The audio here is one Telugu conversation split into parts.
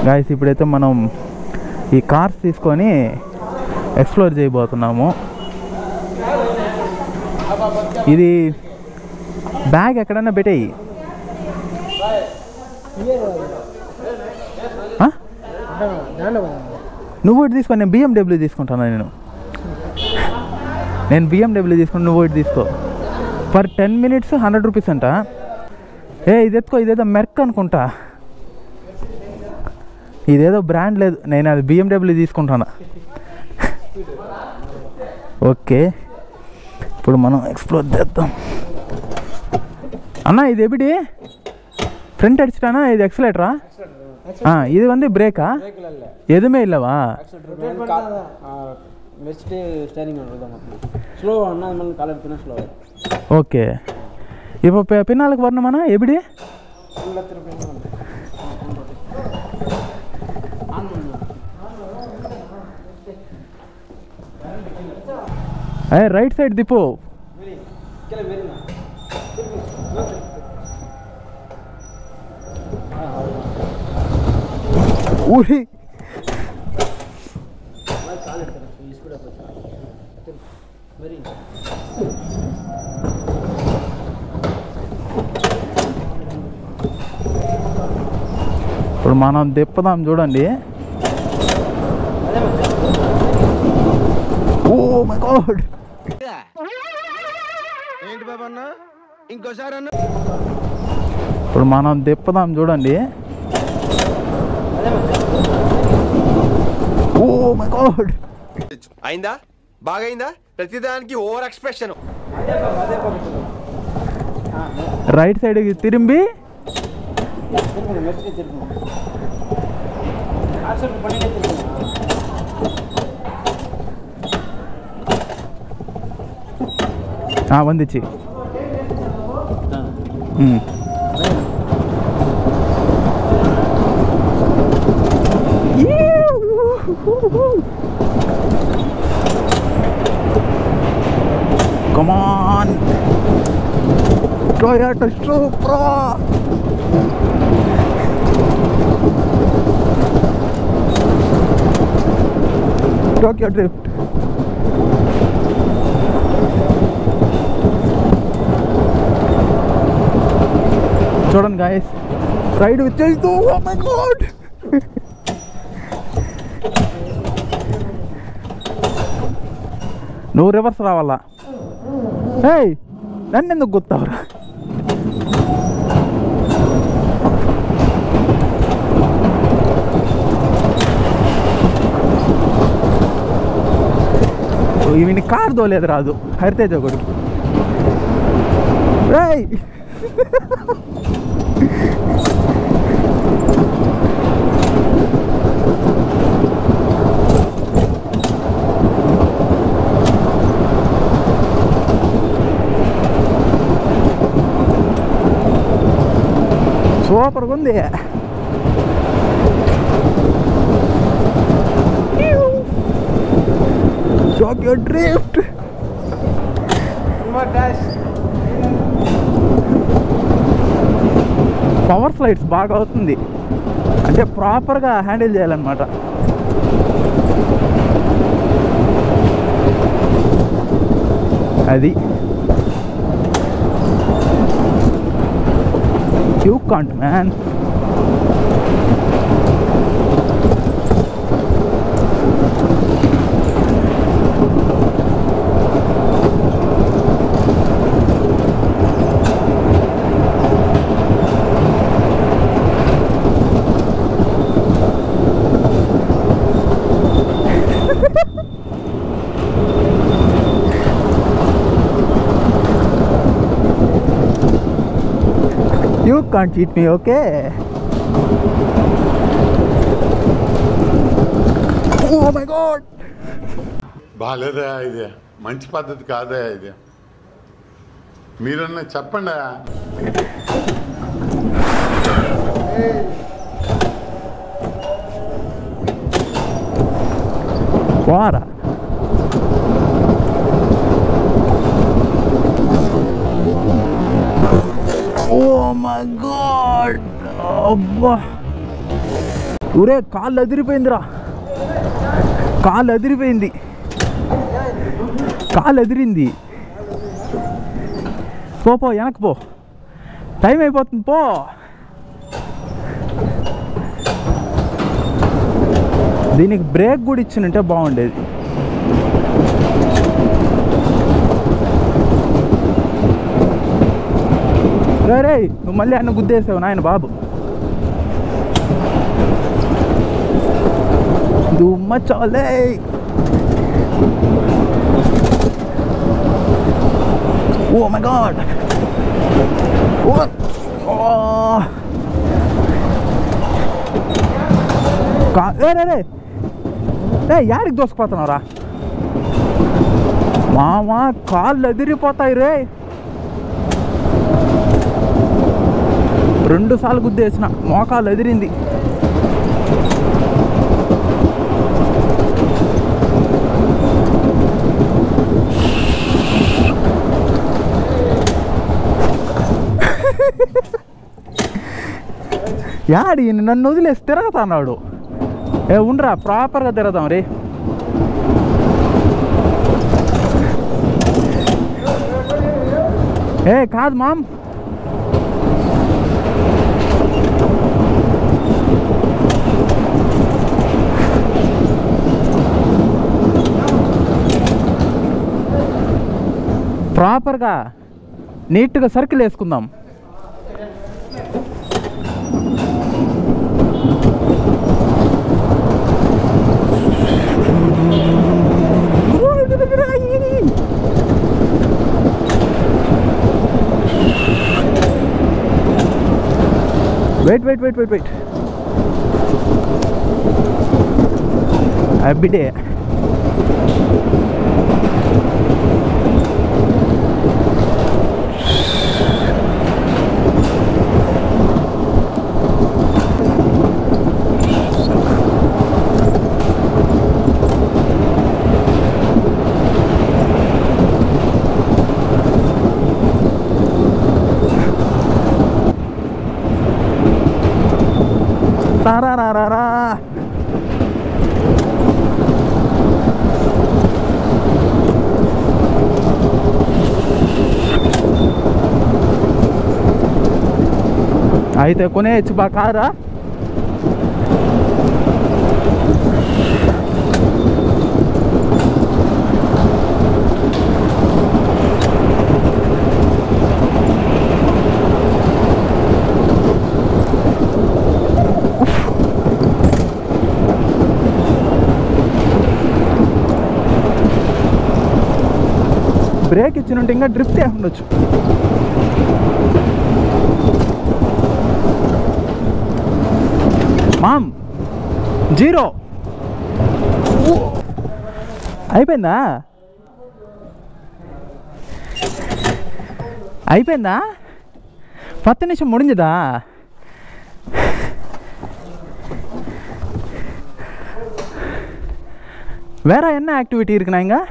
గాయస్ ఇప్పుడైతే మనం ఈ కార్స్ తీసుకొని ఎక్స్ప్లోర్ చేయబోతున్నాము. ఇది బ్యాగ్ ఎక్కడన్నా పెట్టేయి. నువ్వు ఒకటి తీసుకో, నేను BMW తీసుకుంటాను. నేను BMW తీసుకుంటాను, నువ్వు ఒకటి తీసుకో. ఫర్ 10 minutes 100 rupees అంట. ఇది ఎత్తుకో, ఇదేదో మెర్క్ అనుకుంటా, ఇదేదో బ్రాండ్ లేదు. నేను అది BMW తీసుకుంటాను. ఓకే, ఇప్పుడు మనం ఎక్స్ప్లోర్ చేద్దాం. అన్నా ఇది ఎప్పుడు ఫ్రంట్ అడిచిటానా? ఇది ఎక్సలేటరా? ఇది வந்து பிரேக்கா? எதுவுமே இல்லவா? ஓகே, இப்போ பின்னாலுக்கு வரணுமாண்ணா எப்படி? రైట్ సైడ్ దిప్పు. ఊరి ఇప్పుడు మనం దిప్పదాం చూడండి. ఓ మై గాడ్, ఏంటి బాబా అన్న ఇంకోసారి అన్న. ఇప్పుడు మనం దిప్పదాం చూడండి. ఓ మై గాడ్, అయిందా? బాగైందా? ప్రతిదానికి ఓవర్ ఎక్స్ప్రెషన్. రైట్ సైడ్కి తిరిగి வந்துச்சு. Come on, Toyota Supra. Tokyo Drift. చూడండి గాయస్, రైడ్ వచ్చేస్తూ. ఓ మై గాడ్, నువ్వు రివర్స్ రావాలా? నన్ను ఎందుకు గుర్తావరా? ఈవిని కార్ దోలేదు రాదు, హరితేజ కొడుకు. సూపర్గా ఉంది. Tokyo Drift. పవర్ స్లైడ్స్ బాగా అవుతుంది, అంటే ప్రాపర్గా హ్యాండిల్ చేయాలన్నమాట. అది you can't man. You can't cheat me, okay? Oh my god! బాలేదా ఇది? మంచి పద్ధతి కాదా ఇది? మీరన్నా చెప్పండి. Bora! Oh my god! ఊరే కాళ్ళు అదిరిపోయిందిరా, కాళ్ళు అదిరిపోయింది, కాళ్ళు అదిరింది. పో వెనక్కి పో, టైం అయిపోతుంది పో. దీనికి బ్రేక్ కూడా ఇచ్చినంటే బాగుండేది. రే నువ్వు మళ్ళీ అన్న గుద్దేసావు నాయన బాబు. దుమ్మ చాలే. ఓ మై గాడ్, రే యారికి దోసుకుపోతున్నావురా మామా, కాళ్ళు ఎదిరిపోతాయి రే. 2 సార్లు గుద్దేసిన, మోకాలు ఎదిరింది. యాడి నన్ను వదిలేసి తిరగతా అన్నాడు. ఉండరా ప్రాపర్గా తిరగదాం రే. కాదు మామ్, ప్రాపర్గా నీట్గా సర్కిల్ వేసుకుందాం. వెయిట్ అబ్బిడే. రా అయితే కొనేయచ్చు బా కారా. బ్రేక్ ఇచ్చినట్టు ఇంకా డ్రిఫ్ట్ ఉండొచ్చు. మామ్ 0 అయిపోయిందా? అయిపోయిందా? 10 నిమిషం ముడించదా? வேற என்ன ஆக்டிவிட்டி இருக்குண்ணா இங்கே?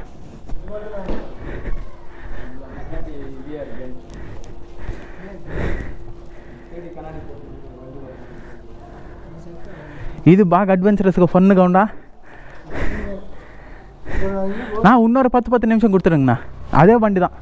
இது బాగా అడ్వెంచరస్గా ఫన్గా ఉండా. நான் இன்னொரு 10 நிமிஷம் கொடுத்துருங்கண்ணா. அதே வண்டி தான்.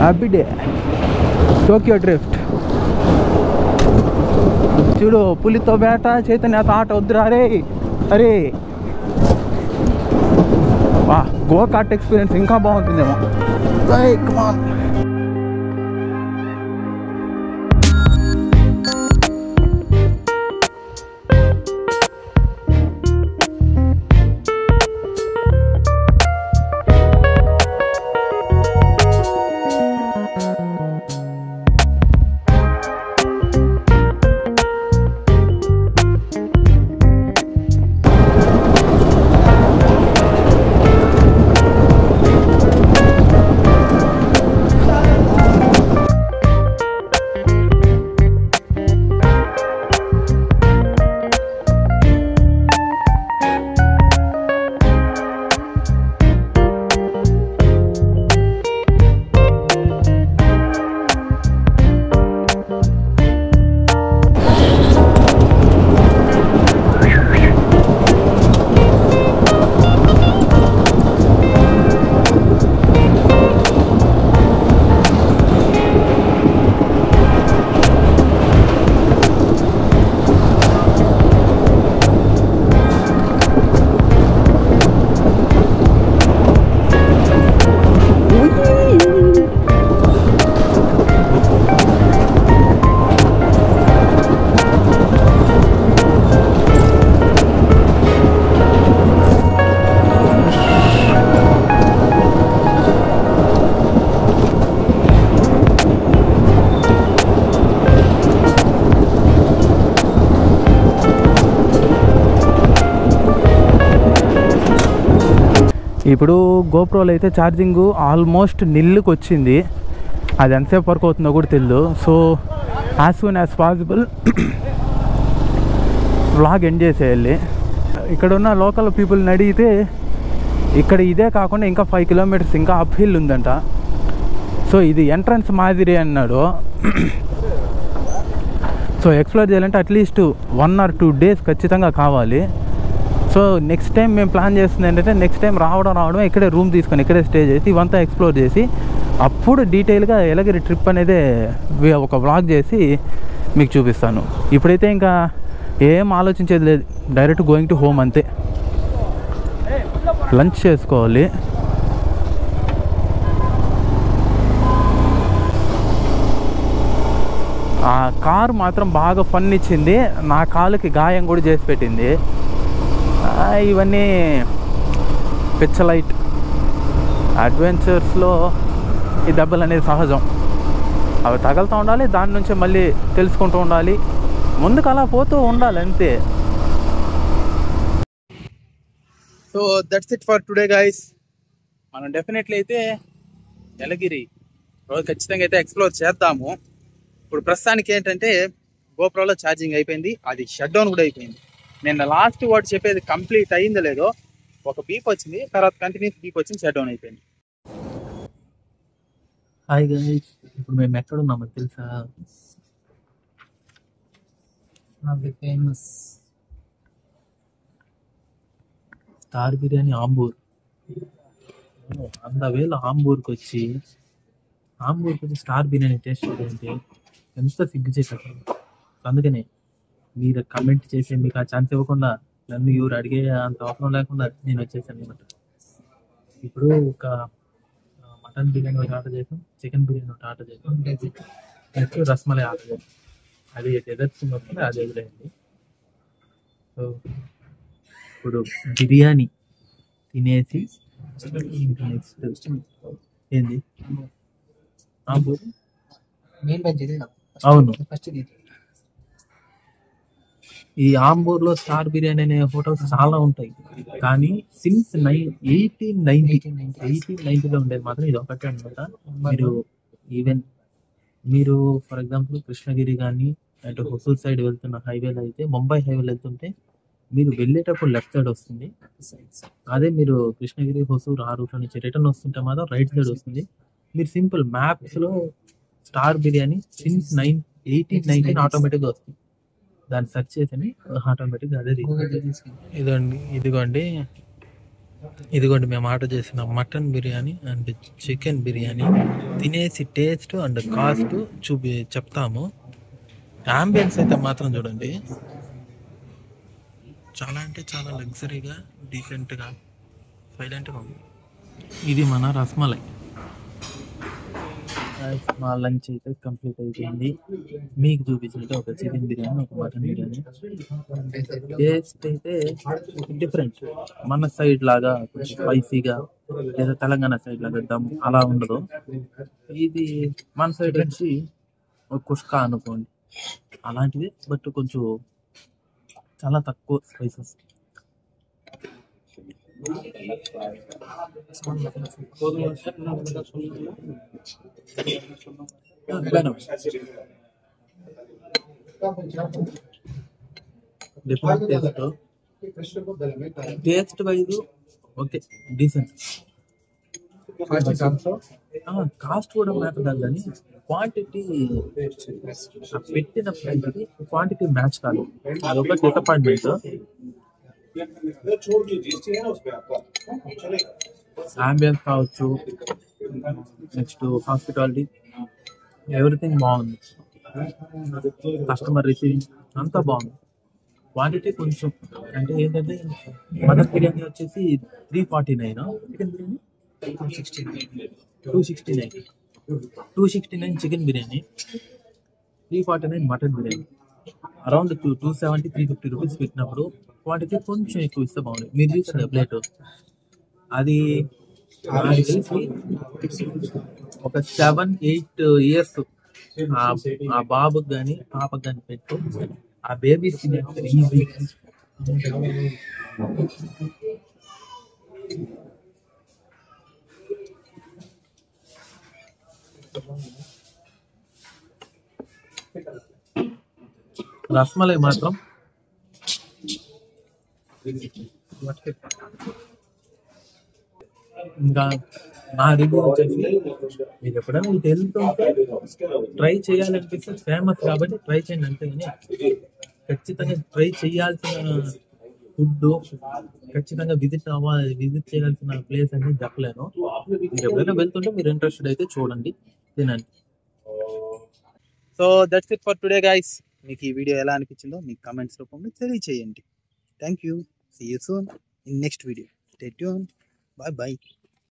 Happy Tokyo drift. చూడు పులితో బేట, చైతన్యతో ఆట వద్దురా రే. అరే వా, గో కార్ట్ ఎక్స్పీరియన్స్ ఇంకా బాగుంటుందేమో. Come on. ఇప్పుడు గోప్రోలో అయితే ఛార్జింగ్ ఆల్మోస్ట్ నిల్లుకి వచ్చింది. అది ఎంతసేపు వరకు అవుతుందో కూడా తెలియదు. So as soon as possible vlog end చేసేయాలి. ఇక్కడ ఉన్న లోకల్ పీపుల్ని అడిగితే ఇక్కడ ఇదే కాకుండా ఇంకా 5 కిలోమీటర్స్ ఇంకా అప్ హిల్ ఉందంట. సో ఇది ఎంట్రన్స్ మాదిరి అన్నాడు. సో ఎక్స్ప్లోర్ చేయాలంటే అట్లీస్ట్ 1 or 2 days ఖచ్చితంగా కావాలి. సో నెక్స్ట్ టైం మేము ప్లాన్ చేస్తుంది ఏంటంటే నెక్స్ట్ టైం రావడం ఇక్కడే రూమ్ తీసుకొని ఇక్కడే స్టే చేసి ఇవంతా ఎక్స్ప్లోర్ చేసి అప్పుడు డీటెయిల్గా ఎలాగిరి ట్రిప్ అనేది ఒక వ్లాగ్ చేసి మీకు చూపిస్తాను. ఇప్పుడైతే ఇంకా ఏం ఆలోచించేది లేదు, డైరెక్ట్ గోయింగ్ టు హోమ్ అంతే. లంచ్ చేసుకోవాలి. ఆ కార్ మాత్రం బాగా ఫన్ ఇచ్చింది. నా కాలుకి గాయం కూడా చేసి పెట్టింది. ఇవన్నీ పిచ్చలైట్ అడ్వెంచర్స్లో ఈ దెబ్బలు అనేది సహజం. అవి తగులుతూ ఉండాలి, దాని నుంచి మళ్ళీ తెలుసుకుంటూ ఉండాలి, ముందుకు అలా పోతూ ఉండాలి అంతే. So that's it for today guys. మనం డెఫినెట్లీ అయితే యలగిరి రోజు ఖచ్చితంగా అయితే ఎక్స్ప్లోర్ చేద్దాము. ఇప్పుడు ప్రస్తుతానికి ఏంటంటే గోప్రోలో ఛార్జింగ్ అయిపోయింది, అది షట్ డౌన్ కూడా అయిపోయింది. నేను లాస్ట్ వర్డ్ చెప్పేది కంప్లీట్ అయిందో లేదో, ఒక బీప్ వచ్చింది, తర్వాత కంటిన్యూస్ బీప్ వచ్చింది, షట్ డౌన్ అయిపోయింది. హాయ్ గైస్, ఇప్పుడు మేము ఎక్కడ ఉన్నామో తెలుసా? Famous star biryani Ambur. అందువేళ ఆంబూర్కి వచ్చి స్టార్ బిర్యానీ టేస్ట్ చేయాలంటే ఎంత సిగ్గు చేశారు. అందుకనే మీరు కమెంట్ చేసి మీకు ఆ ఛాన్స్ ఇవ్వకుండా నన్ను ఎవరు అడిగే అంత అవసరం లేకుండా నేను వచ్చేసాను అనమాట. ఇప్పుడు ఒక మటన్ బిర్యానీ ఒకటి ఆర్డర్ చేసాం, చికెన్ బిర్యానీ ఒకటి ఆర్డర్ చేసాం, నెక్స్ట్ రస్మలై ఆర్డర్ చేసాం. అది డెజర్ట్స్ వస్తుంది, అది ఎదురైంది. సో ఇప్పుడు బిర్యానీ తినేసి నెక్స్ట్ ఏంది అవును, ఈ ఆంబూర్లో స్టార్ బిర్యానీ అనే హోటల్స్ చాలా ఉంటాయి, కానీ సిన్స్ 1890లో ఉండేది మాత్రం ఇది ఒకటే అనమాట. మీరు ఫర్ ఎగ్జాంపుల్ కృష్ణగిరి కానీ అంటే హొసూర్ సైడ్ వెళ్తున్న హైవేలో అయితే, ముంబై హైవేలో వెళ్తుంటే మీరు వెళ్ళేటప్పుడు లెఫ్ట్ సైడ్ వస్తుంది. అదే మీరు కృష్ణగిరి హొసూర్ ఆ రూట్ నుంచి రిటర్న్ వస్తుంటే మాత్రం రైట్ సైడ్ వస్తుంది. మీరు సింపుల్ మ్యాప్స్లో స్టార్ బిర్యానీ సిన్స్ 1819 ఆటోమేటిక్గా వస్తుంది, దాన్ని సెర్చ్ చేసి ఆటోమేటిక్గా అదే. ఇదిగోండి మేము ఆర్డర్ చేసిన mutton biryani and chicken biryani. తినేసి టేస్ట్ అండ్ కాస్ట్ చెప్తాము. యాంబియన్స్ అయితే మాత్రం చూడండి, చాలా అంటే చాలా లగ్జరీగా డీసెంట్గా సైలెంట్గా ఉంది. ఇది మన రస్మలై. మా లంచ్ అయితే కంప్లీట్ అయిపోయింది. మీకు చూపించినట్టు ఒక చికెన్ బిర్యానీ, ఒక మటన్ బిర్యానీ. టేస్ట్ అయితే డిఫరెంట్, మన సైడ్ లాగా స్పైసీగా లేదా తెలంగాణ సైడ్ లాగా దమ్ అలా ఉండదు. ఇది మన సైడ్ నుంచి కుష్కా అనుకోండి అలాంటిది, బట్ కొంచెం చాలా తక్కువ spices. Taste wise okay, decent. Cost కూడా మ్యాటర్ కాదు, కానీ క్వాంటిటీ పెట్టిన ప్రైస్కి క్వాంటిటీ మ్యాచ్ కాదు, అదొక డిసప్పాయింట్మెంట్. అంబియన్స్ కావచ్చు, నెక్స్ట్ హాస్పిటాలిటీ, ఎవ్రీథింగ్ బాగుంది. కస్టమర్ రిసీవింగ్ అంతా బాగుంది. క్వాంటిటీ కొంచెం అంటే ఏంటంటే మటన్ బిర్యానీ వచ్చేసి 349, chicken biryani 269 chicken biryani, 349 mutton biryani. Around 270-350 rupees పెట్టినప్పుడు క్వాంటిటీ కొంచెం ఎక్కువ ఇస్తే బాగుంది. మీరు చూసిన ప్లేట్ అది నాకు తెలిసి ఒక 7-8 years ఆ బాబుకి కానీ పాపకు కానీ పెట్టు, ఆ బేబీస్ ఈజీ. రస్మలై మాత్రం ఇంకా నా రివ్యూ వచ్చేసి మీరు ఎప్పుడైనా మీకు వెళ్తుంటే ట్రై చేయాలనిపిస్తే ఫేమస్ కాబట్టి ట్రై చేయండి అంతేగాని ఖచ్చితంగా ట్రై చేయాల్సిన ఫుడ్ ఖచ్చితంగా విజిట్ చేయాల్సిన ప్లేస్ అని చెప్పలేను. మీరు ఎప్పుడైనా వెళ్తుంటే మీరు ఇంట్రెస్టెడ్ అయితే చూడండి, తినండి. So that's it for today guys. మీకు ఈ వీడియో ఎలా అనిపించిందో మీకు కామెంట్స్ రూపంలో తెలియచేయండి. Thank you. See you soon in next video. Stay tune. Bye bye.